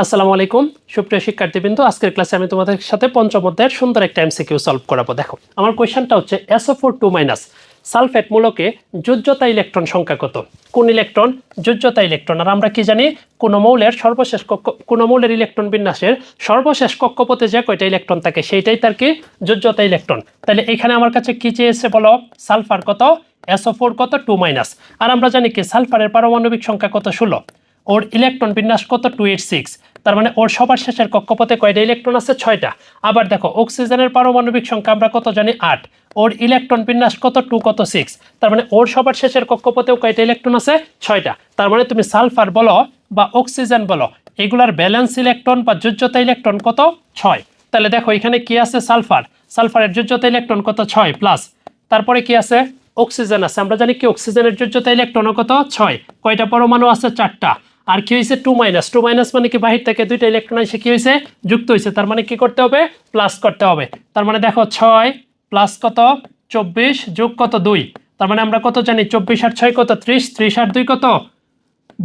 আসসালামু আলাইকুম সুপ্রিয় শিক্ষার্থীবৃন্দ, আজকের ক্লাসে আমি তোমাদের সাথে পঞ্চম অধ্যায়ের সুন্দর একটা এমসিকিউ সলভ করাবো। দেখো, আমার কোশ্চেনটা হচ্ছে SO4 2- সালফেট মূলকে যোজ্যতা ইলেকট্রন সংখ্যা কত? কোন ইলেকট্রন? যোজ্যতা ইলেকট্রন। আর আমরা কি জানি, কোন মৌলের ইলেকট্রন বিন্যাসের সর্বশেষ কক্ষপথে যে কয়টা ইলেকট্রন থাকে সেইটাই তার কি যোজ্যতা ইলেকট্রন। তাহলে এখানে আমার কাছে কি চেয়েছে বলো? সালফার কত, SO4 কত, 2-। আর আমরা জানি কি সালফারের পারমাণবিক সংখ্যা কত, 16। ওর ইলেকট্রন বিন্যাস কত, 286। তার মানে ওর সবার শেষের কক্ষপথে কয়টা ইলেকট্রন আছে? 6টা। আবার দেখো, অক্সিজেনের পারমাণবিক সংখ্যা আমরা কত জানি? 8। ওর ইলেকট্রন বিন্যাস কত, 2 কত, 6। তার মানে ওর সবার শেষের কক্ষপথেও কয়টা ইলেকট্রন আছে? 6টা। তার মানে তুমি সালফার বলো বা অক্সিজেন বলো, এগুলার ব্যালেন্স ইলেকট্রন বা যোজ্যতা ইলেকট্রন কত? 6। তাহলে দেখো এখানে কি আছে? সালফারের যোজ্যতা ইলেকট্রন কত? 6 প্লাস তারপরে কি আছে? অক্সিজেন আছে। আমরা জানি কি অক্সিজেনের যোজ্যতা ইলেকট্রন কত? 6। কয়টা পরমাণু আছে? 4টা। আর কি হয়েছে? 2- মানে কি বাহির থেকে 2টা ইলেকট্রন এসে কি হয়েছে? যুক্ত হয়েছে। তার মানে কি করতে হবে? প্লাস করতে হবে। তার মানে দেখো 6 প্লাস কত? 24 যোগ কত? 2। তার মানে আমরা কত জানি? 24 আর 6 কত? 30। 30 আর 2 কত?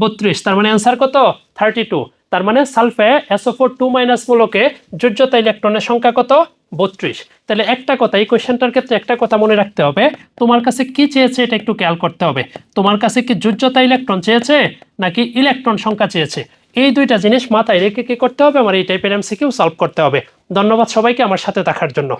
32। তার মানে অ্যান্সার কত? 32। তার মানে সালফে SO4 2- মূলকে যোজ্যতা ইলেকট্রনের সংখ্যা কত? 32। তাহলে একটা কথা, এই কোশ্চেনটার ক্ষেত্রে একটা কথা মনে রাখতে হবে, তোমার কাছে কি চেয়েছে এটা একটু খেয়াল করতে হবে। তোমার কাছে কি যোজ্যতা ইলেকট্রন চেয়েছে নাকি ইলেকট্রন সংখ্যা চেয়েছে? এই দুইটা জিনিস মাথায় রেখে কি করতে হবে? আমার এই টাইপের এমসিকিউ সলভ করতে হবে। ধন্যবাদ সবাইকে আমার সাথে থাকার জন্য।